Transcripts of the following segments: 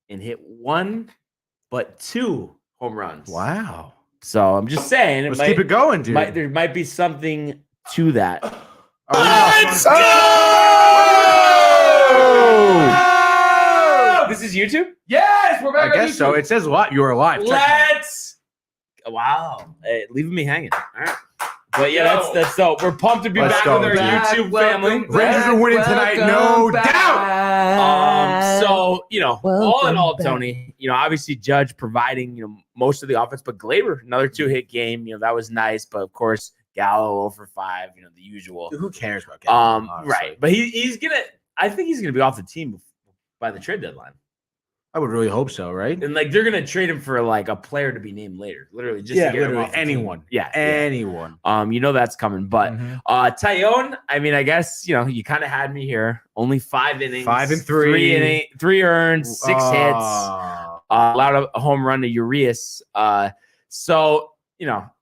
and hit 1 but 2 home runs. Wow. So I'm just saying, Let's keep it going, dude. There might be something to that. Let's go! This is YouTube? Yes, we're back. I guess so. It says live. You are live. Wow. Hey, leaving me hanging. All right. But yeah, that's so. We're pumped to be back with our YouTube family. Rangers are winning tonight, no doubt. So, all in all, Tony, obviously Judge providing, most of the offense, but Glaber, another 2-hit game, that was nice. But of course, Gallo 0 for 5, the usual. Who cares about Gallo? Right. But I think he's gonna be off the team by the trade deadline. I would really hope so, right? And they're gonna trade him for a player to be named later, literally just to get him off anyone. Yeah, anyone. That's coming. But Taillon, I guess you kind of had me here. Only 5 innings, 5 and 3, 3 earned, 6 hits, allowed a home run to Urias. So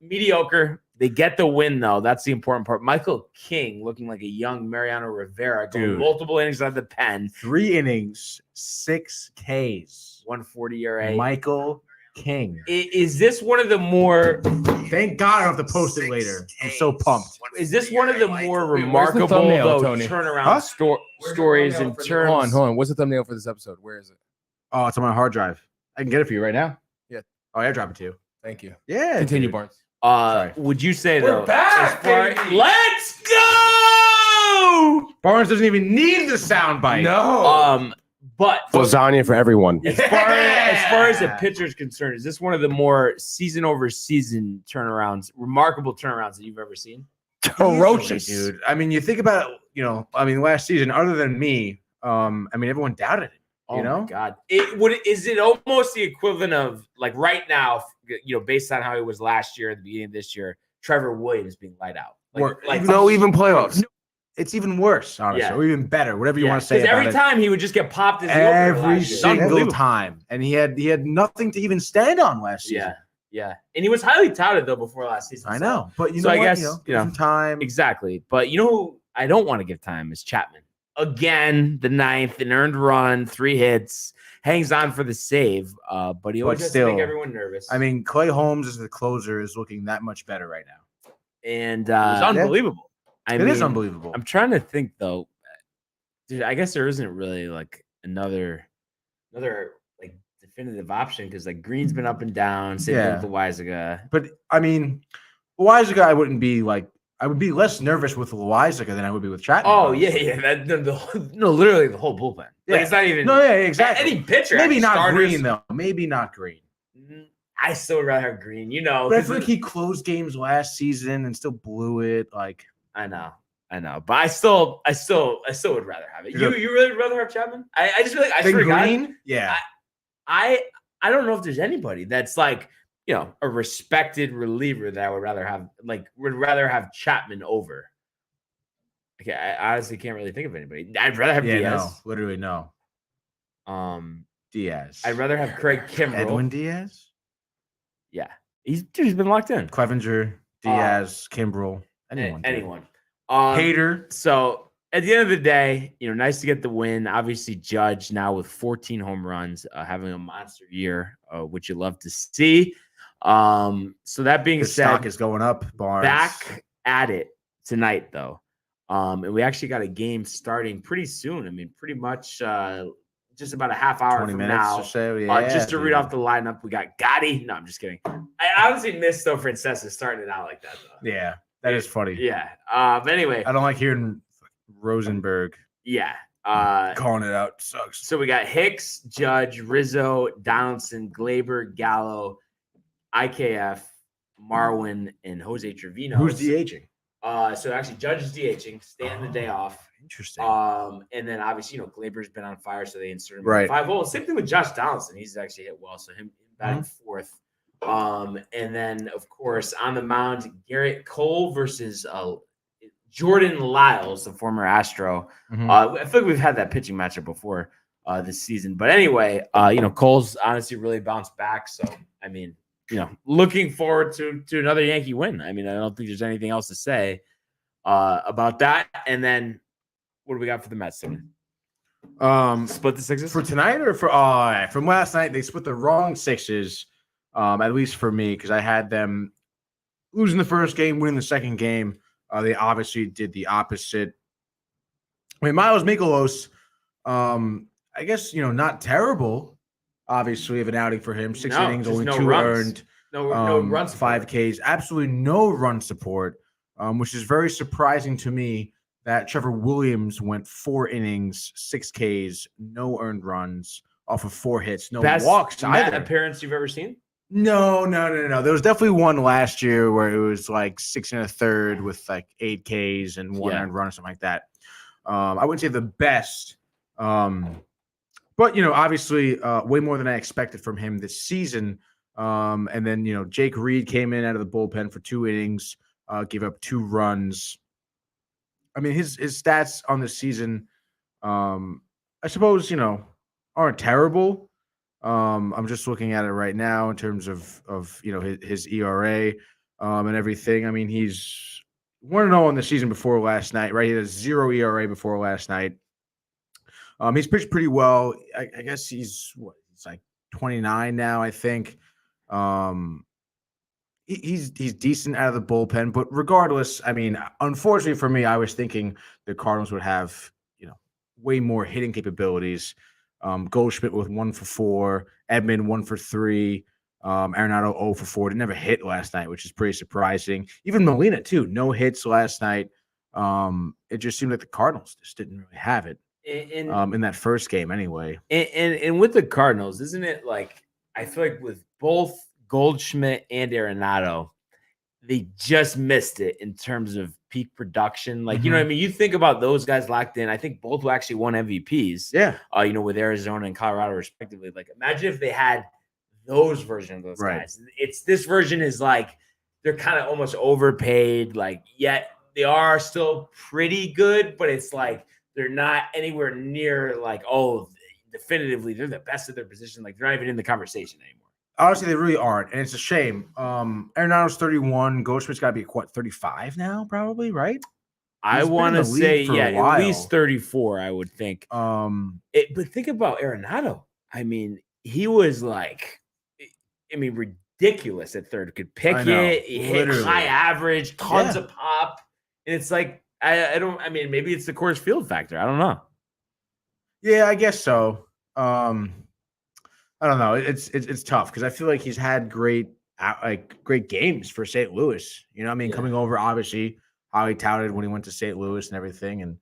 mediocre. They get the win though. That's the important part. Michael King looking like a young Mariano Rivera, going multiple innings out of the pen. 3 innings, 6 Ks, 140 ERA. Michael King. Is this one of the more? Thank God I don't have to post it later. I'm so pumped. Is this one of the more remarkable turnaround stories in terms? Hold on. What's the thumbnail for this episode? Where is it? Oh, it's on my hard drive. I can get it for you right now. Yeah. Oh, I drop it to you. Thank you. Yeah. Continue, Barnes. Would you say we're back? Let's go! Barnes doesn't even need the sound bite. No. But lasagna for everyone. As far as the pitcher is concerned, is this one of the more season over season turnarounds, remarkable turnarounds that you've ever seen? Ferocious, dude. You think about it. Last season, other than me, everyone doubted it. My God. Is it almost the equivalent of right now, based on how he was last year at the beginning of this year, Trevor Williams being light out? Even playoffs. It's even worse, honestly, or even better, whatever you want to say. Because every time he would just get popped as every single time, and he had nothing to even stand on last season. Yeah, and he was highly touted though before last season. I know, but I guess some time exactly. But who I don't want to give time is Chapman. Again, the 9th, an earned run, 3 hits, hangs on for the save, but he always has to make everyone nervous. Clay Holmes as the closer is looking that much better right now, and it's unbelievable. It is unbelievable. I'm trying to think though, dude. I guess there isn't really another definitive option because Green's been up and down. Same thing with Loaizaga. But Loaizaga, I wouldn't be I would be less nervous with Loaizaga than I would be with Chapman. Oh, yeah. Literally the whole bullpen. It's not even. No, yeah, exactly. Any pitcher. Maybe not Green, though. Maybe not Green. I still would rather have Green, But I feel like he closed games last season and still blew it. I know. But I still would rather have it. You really would rather have Chapman? I just feel like I swear to God. Yeah. I don't know if there's anybody that's a respected reliever that I would rather have Chapman over. Okay, I honestly can't really think of anybody. I'd rather have Diaz. No, literally no. Diaz. I'd rather have Craig Kimbrell. Edwin Diaz? Yeah. He's been locked in. Clevenger, Diaz, Kimbrell, anyone. Hater. So at the end of the day, nice to get the win. Obviously, Judge now with 14 home runs, having a monster year, which you love to see. So that being said, stock is going up, Barnes. Back at it tonight, though. And we actually got a game starting pretty soon. Pretty much just about a half hour 20 from minutes now. Or so. Yeah, just to read off the lineup, we got Gotti. No, I'm just kidding. I honestly missed though Francesa starting it out like that, though. Yeah, that is funny. Yeah. But anyway, I don't like hearing Rosenberg. Yeah. Calling it out sucks. So we got Hicks, Judge, Rizzo, Donaldson, Glaber, Gallo, IKF, Marwin, and Jose Trevino. Who's DHing? So actually, Judge is DHing, staying the day off. Interesting. And then obviously, Glaber's been on fire, so they inserted him right. 5 holes. Same thing with Josh Donaldson. He's actually hit well, so him batting 4th. And then of course on the mound, Garrett Cole versus Jordan Lyles, the former Astro. I feel like we've had that pitching matchup before this season. But anyway, Cole's honestly really bounced back. So looking forward to another Yankee win. I don't think there's anything else to say about that. And then what do we got for the Mets today? Split the sixes for tonight or from last night. They split the wrong sixes. At least for me, because I had them losing the first game, winning the second game. They obviously did the opposite. I mean, Miles Mikolas, I guess, not terrible, obviously, of an outing for him. 6 innings, only 2 earned. No run support. 5 Ks, absolutely no run support, which is very surprising to me that Trevor Williams went 4 innings, 6 Ks, no earned runs off of 4 hits, no walks either. Appearance you've ever seen? No. There was definitely one last year where it was like 6 1/3 with like 8 Ks and 1 earned run or something like that. I wouldn't say the best, but obviously way more than I expected from him this season. And then Jake Reed came in out of the bullpen for 2 innings, gave up 2 runs. I mean, his stats on the season, I suppose aren't terrible. I'm just looking at it right now in terms of his ERA and everything. I mean, he's 1-0 on the season before last night, right? He had a 0 ERA before last night. He's pitched pretty well. I guess he's like 29 now, I think. He's decent out of the bullpen, but regardless, I mean, unfortunately for me, I was thinking the Cardinals would have way more hitting capabilities. Goldschmidt with 1 for 4, Edman 1 for 3, Arenado 0 for 4. They never hit last night, which is pretty surprising. Even Molina too, no hits last night. It just seemed like the Cardinals just didn't really have it in that first game anyway. And with the Cardinals, isn't it like I feel like with both Goldschmidt and Arenado, they just missed it in terms of peak production. Like, you know what I mean? You think about those guys locked in. I think both actually won MVPs. Yeah. With Arizona and Colorado respectively. Like, imagine if they had those versions of those guys. This version is like they're kind of almost overpaid. Like, yet they are still pretty good, but it's like they're not anywhere near like, definitively they're the best of their position. Like, they're not even in the conversation anymore. Honestly, they really aren't, and it's a shame. Arenado's 31. Goldschmidt's got to be 35 now, probably, right? I want to say, at least 34, I would think. But think about Arenado. I mean, he was like, ridiculous at third. Could pick it, he hit high average, tons of pop, and it's like maybe it's the Coors Field factor. I don't know. Yeah, I guess so. I don't know. It's tough because I feel like he's had great games for St. Louis. Coming over, obviously highly touted when he went to St. Louis and everything, and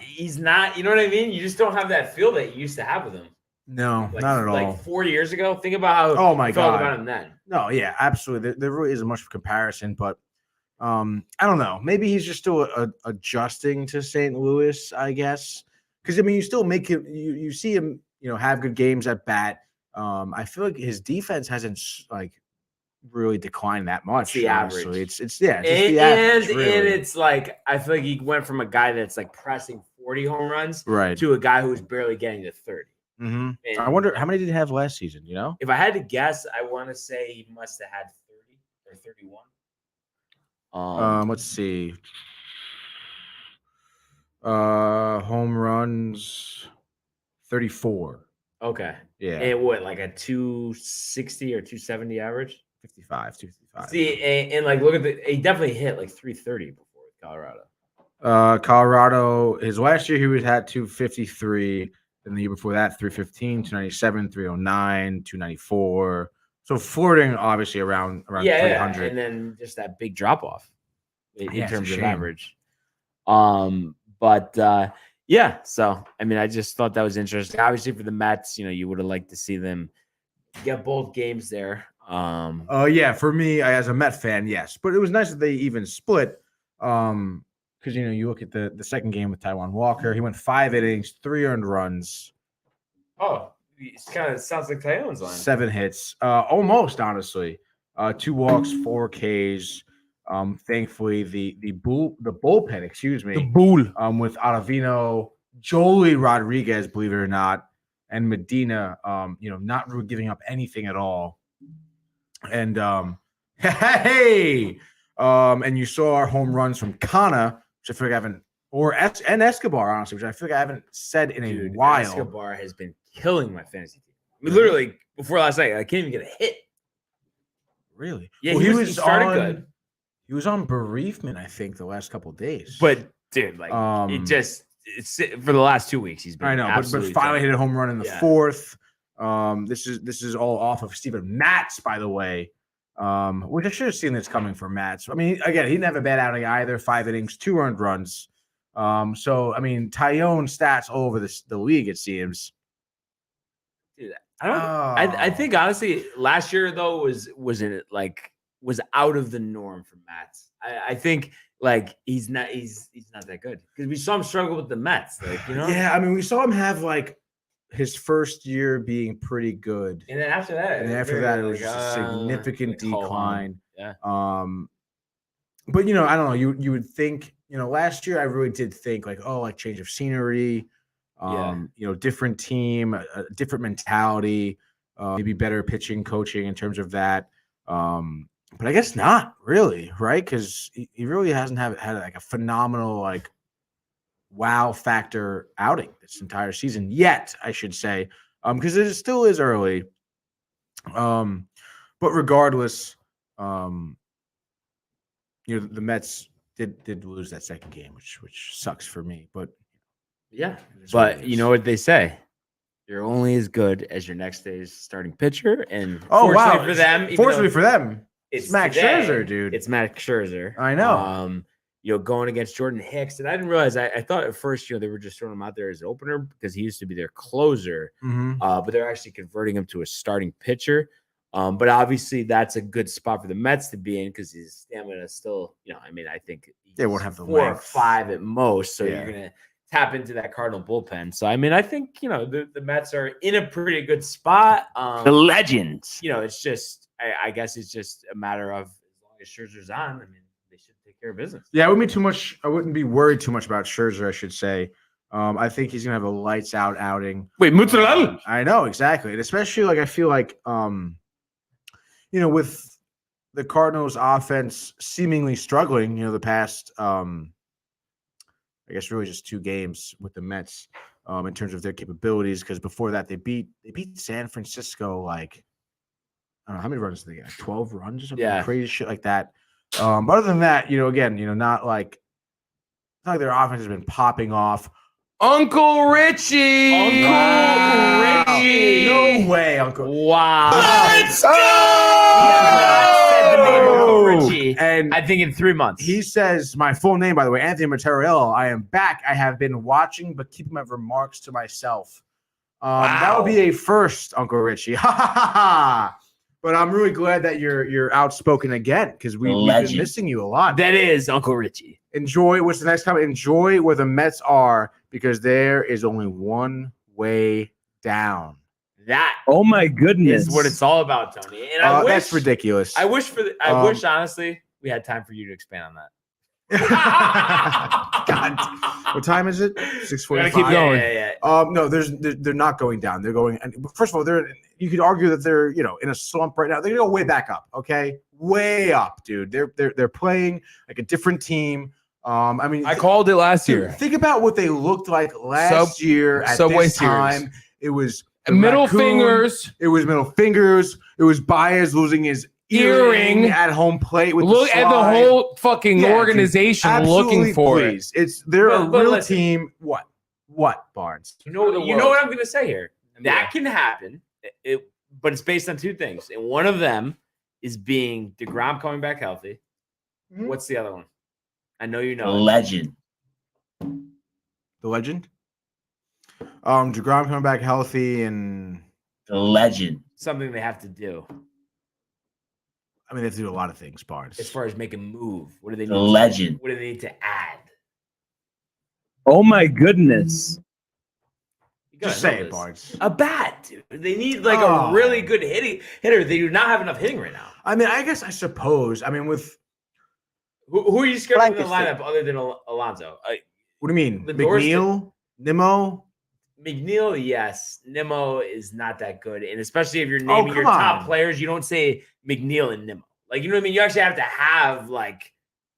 he's not. You know what I mean? You just don't have that feel that you used to have with him. No, not at all. Like 4 years ago. Think about how you felt about him then. No, yeah, absolutely. There really isn't much of a comparison, but I don't know. Maybe he's just still adjusting to St. Louis, I guess. Because you still make him. You see him, have good games at bat. I feel like his defense hasn't really declined that much. It's the average. It's the average. And it's like I feel like he went from a guy that's like pressing 40 home runs to a guy who's barely getting to 30. Mm-hmm. I wonder how many did he have last season? If I had to guess, I want to say he must have had 30 or 31. Let's see. Home runs 34. Okay. Yeah. And what, like a 260 or 270 average? 255. See, and like look at he definitely hit like 330 before Colorado. Colorado, his last year he was at 253, and the year before that 315, 297, 309, 294. So flirting obviously around 300. Yeah, and then just that big drop off in terms of average. So I just thought that was interesting. Obviously, for the Mets, you would have liked to see them get both games there. For me, as a Met fan, yes, but it was nice that they even split. Because you look at the second game with Taijuan Walker, he went 5 innings, 3 earned runs. Oh, it kind of sounds like Taijuan's line. 7 hits, almost honestly. 2 walks, 4 Ks. Thankfully, the bullpen, with Ottavino, Joely Rodriguez, believe it or not, and Medina, not really giving up anything at all. And and you saw our home runs from Kana, which I feel like I haven't or Escobar, honestly, which I feel like I haven't said in a Dude, while. Escobar has been killing my fantasy team. I mean, literally, before last night, I can't even get a hit. Really? Yeah, well, he started good. He was on bereavement, I think, the last couple of days. But dude, like it's for the last 2 weeks he's been. I know, but finally hit a home run in the fourth. This is all off of Steven Matz, by the way. Which I should have seen this coming from Matz. I mean, again, he didn't have a bad outing either. 5 innings, 2 earned runs. So I mean, Tyone stats all over the league, it seems. Dude, I think honestly, last year though was out of the norm for Mets. I think like he's not that good because we saw him struggle with the Mets. Like, you know? Yeah, I mean, we saw him have like his first year being pretty good, and then after that, it was just a significant decline. Yeah. But you know, I don't know. You would think, you know, last year I really did think like, oh, like change of scenery. You know, different team, a different mentality, maybe better pitching, coaching in terms of that. But I guess not really, right? Because he really hasn't had like a phenomenal like wow factor outing this entire season yet, I should say, because it still is early. But regardless, you know, the Mets did lose that second game, which sucks for me, but. Yeah, but you know what they say: you're only as good as your next day's starting pitcher. And fortunately for them, it's Max Scherzer, dude. It's Max Scherzer. I know. You know, going against Jordan Hicks, and I didn't realize. I thought at first, you know, they were just throwing him out there as an opener because he used to be their closer. But they're actually converting him to a starting pitcher. But obviously, that's a good spot for the Mets to be in because his stamina is still, you know, I mean, I think they won't have the 4 or length. 5 at most. So you're gonna tap into that Cardinal bullpen. So, I mean, I think, you know, the Mets are in a pretty good spot. The legends. You know, it's just, I guess it's just a matter of as long as Scherzer's on, I mean, they should take care of business. Yeah, I wouldn't be worried too much about Scherzer, I should say. I think he's going to have a lights out outing. Wait, mozzarella? I know, exactly. And especially, like, I feel like, you know, with the Cardinals offense seemingly struggling, you know, the past, I guess really just 2 games with the Mets in terms of their capabilities. Because before that, they beat San Francisco like, I don't know how many runs did they get, like 12 runs or something crazy shit like that. But other than that, you know, again, you know, not like their offense has been popping off. Uncle Richie. Wow. No way, Uncle. Wow. Let's go. Richie, and I think in 3 months. He says my full name, by the way, Anthony Mattarello. I am back. I have been watching, but keeping my remarks to myself. That would be a first, Uncle Richie. Ha ha ha ha. But I'm really glad that you're outspoken again because we've been missing you a lot. That is Uncle Richie. Enjoy. What's the next comment? Enjoy where the Mets are because there is only one way down. That oh my goodness is what it's all about, Tony. And I wish, that's ridiculous. I wish honestly we had time for you to expand on that. God, what time is it? 6:45. Keep going. Yeah. No, they're not going down. They're going. And first of all, you could argue that they're, you know, in a slump right now. They're gonna go way back up. Okay, way up, dude. They're playing like a different team. I mean, I called it last year. Think about what they looked like last year at Subway this time. Series. It was middle raccoon. fingers. It was middle fingers. It was Baez losing his earring at home plate with look at the whole fucking organization looking for it. They're a real team. What Barnes? You know what I'm gonna say here. That can happen. But it's based on 2 things, and one of them is being DeGrom coming back healthy. Mm-hmm. What's the other one? I know you know. The legend. DeGrom coming back healthy and the legend. Something they have to do. I mean, they have to do a lot of things, Barnes. As far as make a move, what do they need? The legend. What do they need to add? Oh my goodness! Just say it, Barnes. A bat, dude. They need like a really good hitter. They do not have enough hitting right now. I mean, I guess I suppose. I mean, with who are you scared of in the lineup other than Alonso? What do you mean? McNeil, Nimmo. McNeil, yes. Nimmo is not that good. And especially if you're naming your top players, you don't say McNeil and Nimmo. Like, you know what I mean? You actually have to have like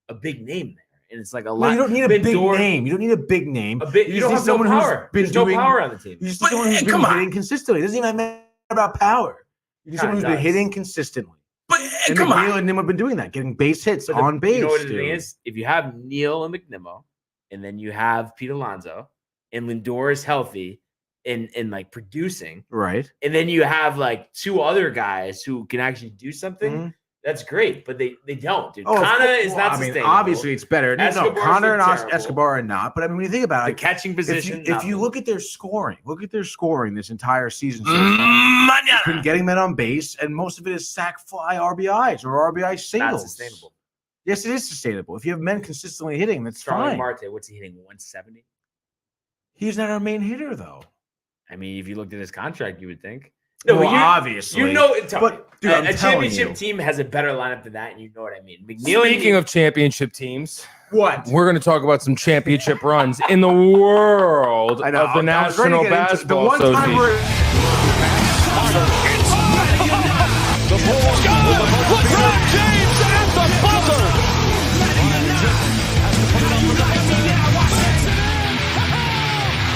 a big name there. and it's like a No, lot. you don't need a big name. You don't need a big name. You don't have no power. There's no power on the team. You just need someone who's been hitting consistently. It doesn't even matter about power. You need someone who's been hitting consistently. But and come McNeil on. and Nim have been doing that, getting base hits on base. You know what the thing is? If you have Neil and McNimmo, and then you have Pete Alonso, and Lindor is healthy and like producing, right? And then you have like two other guys who can actually do something. That's great, but they don't, dude. Kana is not sustainable. Obviously, it's better. No, Connor and Escobar are not. But I mean, when you think about it, the catching position. If you look at their scoring, this entire season. It's been getting men on base, and most of it is sack fly RBIs or RBI singles. Not sustainable. Yes, it is sustainable. If you have men consistently hitting, that's fine. Marte, what's he hitting? 170. He's not our main hitter, though. I mean, if you looked at his contract, you would think. No, well, obviously. You know, but dude, a championship team has a better lineup than that, and you know what I mean. Speaking of championship teams, what? We're going to talk about some championship runs in the world of the National Basketball Association. The ball LeBron James at the buzzer.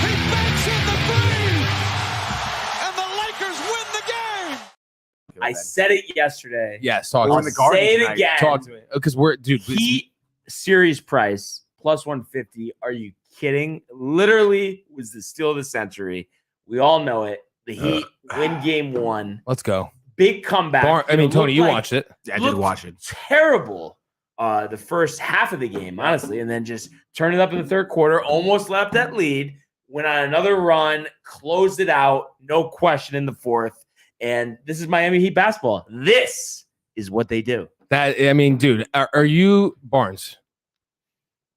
He banks in the three, and the Lakers win the game. I said it yesterday. Yes, talk to me. Say it again. Talk to me, because we're Heat series price plus 150. Are you kidding? Literally was the steal of the century. We all know it. The Heat win game one. Let's go. Big comeback. Tony, you watched it. Yeah, I did watch it. Terrible the first half of the game, honestly, and then just turned it up in the third quarter, almost left that lead, went on another run, closed it out, no question in the fourth. And this is Miami Heat basketball. This is what they do. Dude, are you Barnes?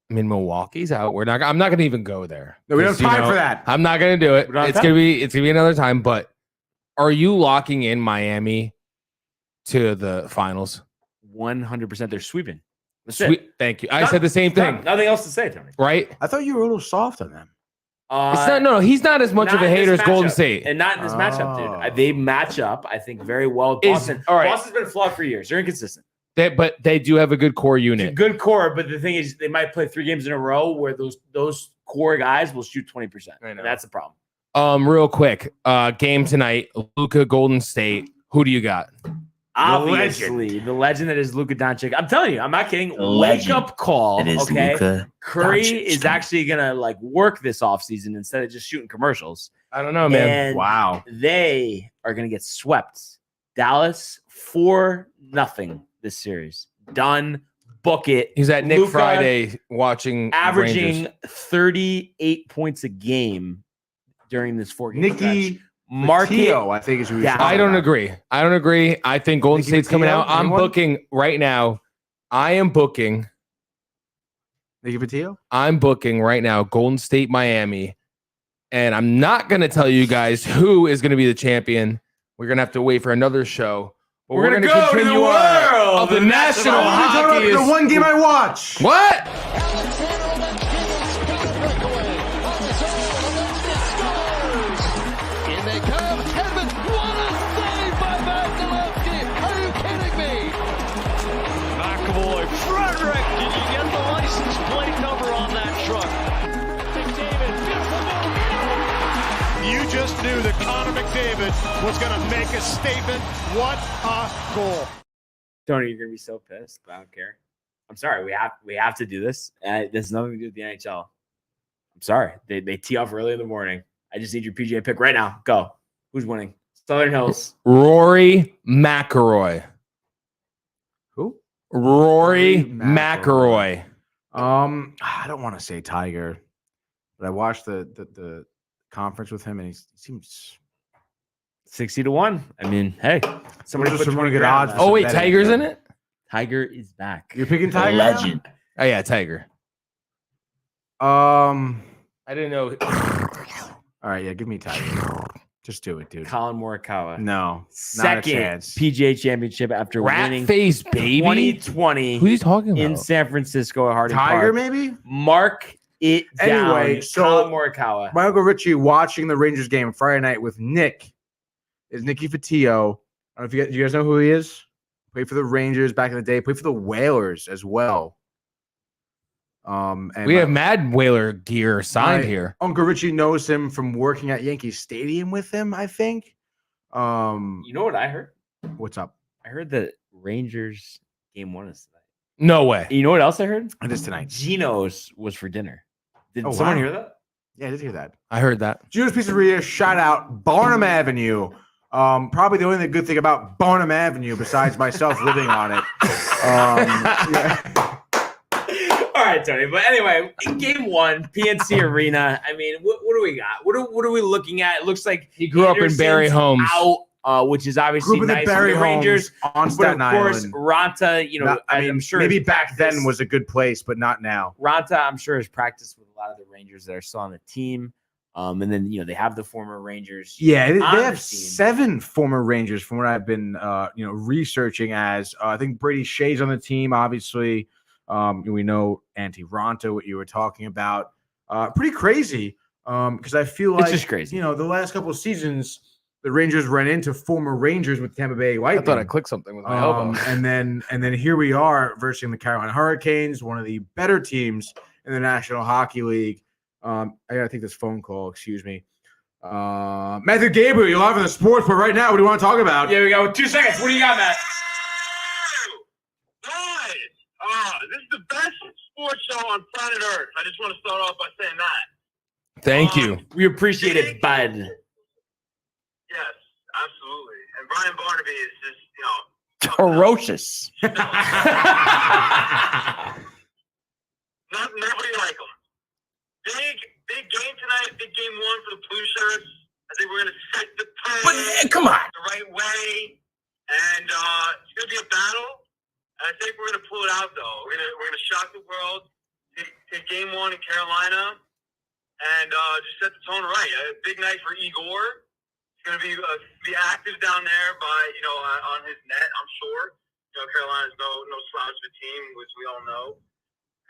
I mean, Milwaukee's out. I'm not gonna even go there. No, we don't have time for that. I'm not gonna do it. It's gonna be another time, but are you locking in Miami to the finals? 100%. They're sweeping. Thank you. I said the same thing. Nothing else to say, Tony. Right? I thought you were a little soft on them. It's not. No, he's not as much of a hater as Golden State, and not in this matchup, dude. They match up, I think, very well. Boston. All right. Boston's been flawed for years. They're inconsistent. But they do have a good core unit. Good core, but the thing is, they might play 3 games in a row where those core guys will shoot 20%. I know. That's the problem. Real quick, game tonight, Luka Golden State. Who do you got? Obviously, the legend that is Luka Doncic. I'm telling you, I'm not kidding. Wake up call. Okay, Luka Curry Doncic. is actually gonna work this offseason instead of just shooting commercials. I don't know, man. And wow, they are gonna get swept. Dallas 4-0 this series. Done. Book it. He's at Nick Luka Friday watching averaging Rangers. 38 points a game during this 4-game Nicky stretch. Market. I think is who Yeah. I don't agree. I think Golden Nicky State's coming Matteo? out. I'm Anyone? booking right now. I'm booking right now Golden State, Miami. And I'm not going to tell you guys who is going to be the champion. We're going to have to wait for another show. But We're going to go continue to the world of the National Hockey. The one game I watch. What? In they come, Kevin, what a save by Vasilevsky! Are you kidding me? McAvoy, Frederick, did you get the license plate number on that truck? McDavid, beautiful move! You just knew that Connor McDavid was going to make a statement. What a goal! Tony, you're gonna be so pissed, but I don't care. I'm sorry. We have to do this. There's nothing to do with the NHL. I'm sorry. They tee off early in the morning. I just need your PGA pick right now. Go. Who's winning? Southern Hills. Rory McIlroy. Who? Rory McIlroy. I don't want to say Tiger, but I watched the conference with him, and he seems 60-1. I mean, hey, somebody Those are put some 20 good grand odds. on Oh, that. wait, Tiger's in it? Tiger is back. You're picking Tiger. Legend. Oh, yeah, Tiger. Now? I didn't know. All right, yeah, give me Tiger. Just do it, dude. Colin Morikawa. No, not a Second chance. PGA championship after winning Rat face baby. 2020 Who are you talking about? in San Francisco at Harding Tiger, Park. maybe. Mark it down. Anyway, so- Colin Morikawa. My Uncle Richie watching the Rangers game Friday night with Nick is Nicky Fotiu. I don't know if you guys know who he is. Played for the Rangers back in the day. Played for the Whalers as well. And we have Mad Whaler gear signed here. Uncle Richie knows him from working at Yankee Stadium with him, I think. You know what I heard? What's up? I heard that Rangers game 1 is tonight. No way. You know what else I heard? It is tonight. Geno's was for dinner. Did Oh, someone wow. hear that? Yeah, I did hear that. I heard that. Gino's Pizzeria, shout out Barnum Avenue. Probably the only good thing about Barnum Avenue besides myself living on it. Yeah. All right, Tony. But anyway, in game 1, PNC Arena. I mean, what do we got? What are we looking at? It looks like He grew up in Barry Homes. Out, which is obviously Group of the nice Barry for the Rangers. Homes on But Staten of course, Island. Ranta, I'm sure maybe his back practice- then was a good place, but not now. Ranta, I'm sure, has practiced with a lot of the Rangers that are still on the team. And then they have the former Rangers. Yeah, they on have the team. 7 former Rangers from what I've been researching as. I think Brady Shea's on the team, obviously. We know Antti Ranta, what you were talking about. Pretty crazy. Because I feel like It's just crazy. the last couple of seasons, the Rangers ran into former Rangers with Tampa Bay I Lightning. thought I clicked something with my elbow. and then here we are versus the Carolina Hurricanes, one of the better teams in the National Hockey League. I gotta take this phone call. Excuse me. Matthew Gabriel, you're live on the sports, but right now, what do you want to talk about? Yeah, we got 2 seconds. What do you got, Matt? Guys, this is the best sports show on planet Earth. I just want to start off by saying that. Thank you. We appreciate it, bud. Yes, absolutely. And Brian Barnaby is just, Ferocious. nobody like him. Big game tonight. Big game 1 for the Blue Shirts. I think we're going to set the tone Come on. the right way, and it's going to be a battle. And I think we're going to pull it out, though. We're going to shock the world. Take game 1 in Carolina, and just set the tone right. A big night for Igor. He's going to be active down there on his net, I'm sure. Carolina's no slouch of a team, which we all know.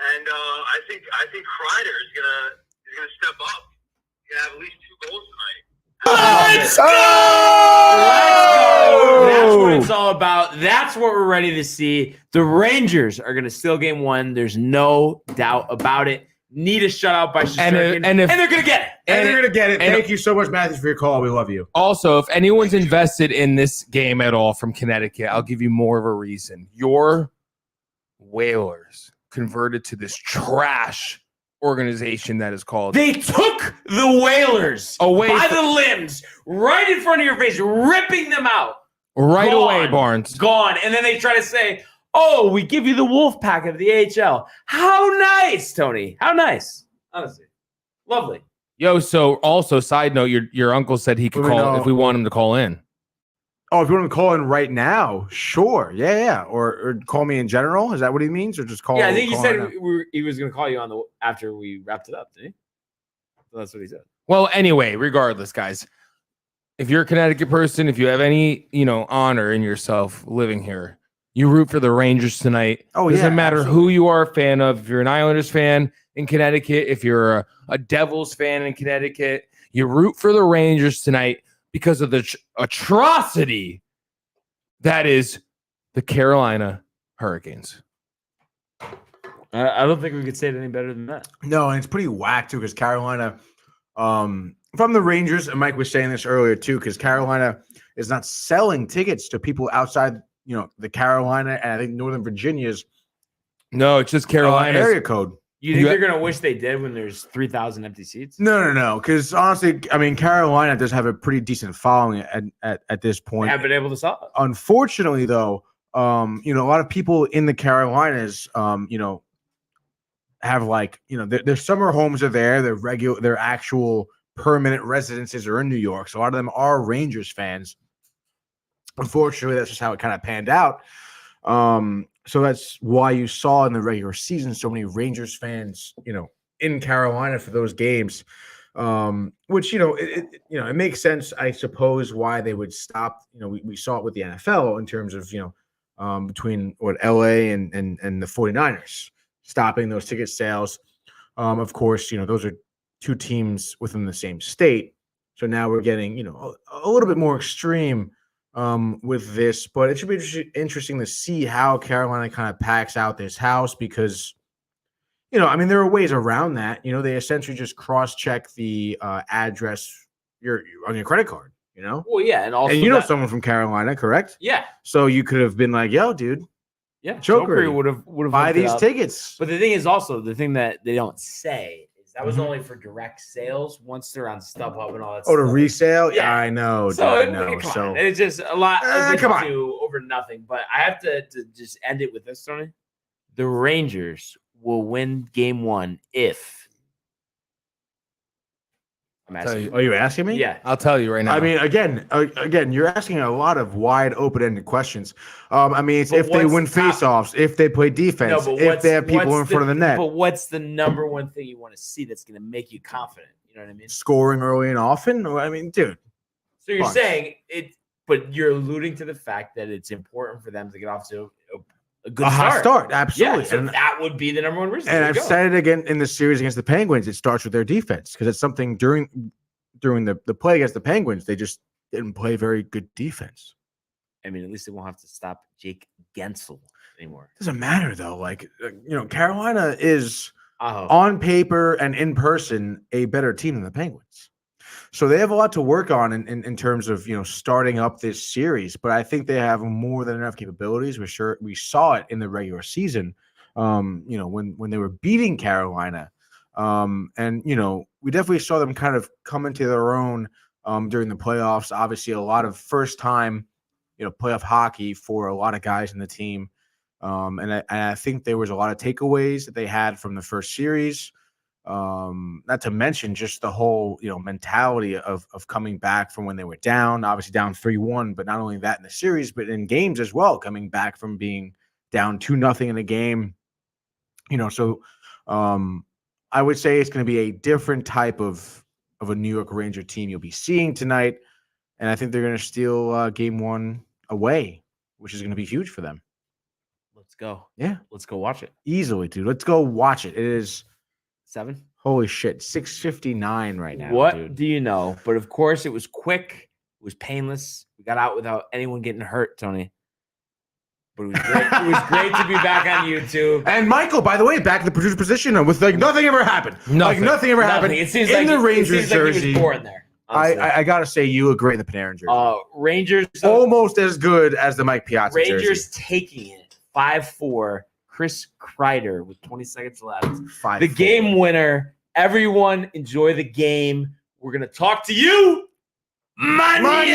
And I think Kreider is gonna step up. He's gonna have at least 2 goals tonight. Let's go! That's what it's all about. That's what we're ready to see. The Rangers are going to steal game 1. There's no doubt about it. Need a shutout by Shesterkin, and they're going to get it. And they're going to get it. Thank you so much, Matthew, for your call. We love you. Also, if anyone's invested in this game at all from Connecticut, I'll give you more of a reason. Your Whalers converted to this trash organization that is called. They took the Whalers Away by from- the limbs, right in front of your face, ripping them out. Right Gone. away, Barnes. Gone. And then they try to say, oh, we give you the wolf pack of the AHL. How nice, Tony. How nice. Honestly. Lovely. Yo, so also, side note, your uncle said he could Well, we call know- if we want him to call in. Oh, if you want to call in right now, sure. Yeah. Or call me in general. Is that what he means? Or just call? Yeah, I think he call said in now? he was going to call you after we wrapped it up, didn't he? So that's what he said. Well, anyway, regardless, guys, if you're a Connecticut person, if you have any, honor in yourself living here, you root for the Rangers tonight. Oh, Doesn't yeah, matter absolutely. who you are a fan of. If you're an Islanders fan in Connecticut, if you're a Devils fan in Connecticut, you root for the Rangers tonight because of the atrocity that is the Carolina Hurricanes. I don't think we could say it any better than that. No, and it's pretty whack too because Carolina, from the Rangers, and Mike was saying this earlier too, because Carolina is not selling tickets to people outside, the Carolina and I think Northern Virginia's No, it's just Carolina. area code. You think You- they're going to wish they did when there's 3,000 empty seats? No, because honestly, I mean, Carolina does have a pretty decent following at this They point. have been able to sell it. Unfortunately, though, a lot of people in the Carolinas, have their summer homes are there. Their actual permanent residences are in New York. So a lot of them are Rangers fans. Unfortunately, that's just how it kind of panned out. So that's why you saw in the regular season so many Rangers fans, in Carolina for those games. Which it makes sense, I suppose, why they would stop. We saw it with the NFL in terms of between LA and the 49ers stopping those ticket sales. Of course, those are two teams within the same state. So now we're getting a little bit more extreme with this, but it should be interesting to see how Carolina kind of packs out this house because I mean, there are ways around that. They essentially just cross-check the address on your credit card. Well, yeah, and also and someone from Carolina, correct? Yeah. So you could have been like, "Yo, dude, Chokery would have buy these tickets." But the thing is also the thing that they don't say is that was only for direct sales. Once they're on StubHub and all that. Oh, to resale? Yeah, I know. So, dude, I know. so it's just a lot of come on. over nothing. But I have to just end it with this, Tony. The Rangers will win Game 1 if. I'm asking you. Are you asking me? Yeah, I'll tell you right now. I mean, again, you're asking a lot of wide open-ended questions. I mean, it's if they win face-offs, if they play defense, if they have people in front of the net. But what's the number one thing you want to see that's going to make you confident? You know what I mean? Scoring early and often. I mean, dude. So you're saying it, but you're alluding to the fact that it's important for them to get off to a good hot start. Absolutely. Yeah, so that would be the number one reason. And I've said it again in the series against the Penguins. It starts with their defense because it's something during the play against the Penguins, they just didn't play very good defense. I mean, at least they won't have to stop Jake Gensel anymore. Doesn't matter though. Carolina is on paper and in person a better team than the Penguins. So they have a lot to work on in terms of starting up this series, but I think they have more than enough capabilities. We saw it in the regular season, when they were beating Carolina, and we definitely saw them kind of come into their own during the playoffs. Obviously, a lot of first time playoff hockey for a lot of guys in the team, and I think there was a lot of takeaways that they had from the first series. Not to mention just the whole mentality of coming back from when they were down, obviously down 3-1, but not only that in the series but in games as well, coming back from being down 2-0 in a game. So I would say it's going to be a different type of a New York Ranger team you'll be seeing tonight, and I think they're going to steal Game 1 away, which is going to be huge for them. Let's go. Yeah, let's go watch it easily, dude. Let's go watch it. It is 7. Holy shit, 6:59 right now. What dude. do you know? But of course, it was quick. It was painless. We got out without anyone getting hurt, Tony. But it was great. It was great to be back on YouTube. And Michael, by the way, back in the producer position with nothing ever happened. Nothing ever happened. It seems in the Rangers jersey. He was born there. I gotta say, you look great in the Panarin jersey. Rangers almost as good as the Mike Piazza jersey. Rangers taking it 5-4. Chris Kreider with 20 seconds left. 5-4. The game winner. Everyone enjoy the game. We're going to talk to you. Mañana!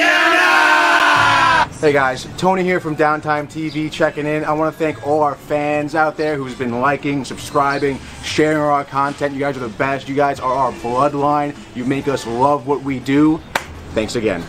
Hey guys, Tony here from Downtime TV checking in. I want to thank all our fans out there who's been liking, subscribing, sharing our content. You guys are the best. You guys are our bloodline. You make us love what we do. Thanks again.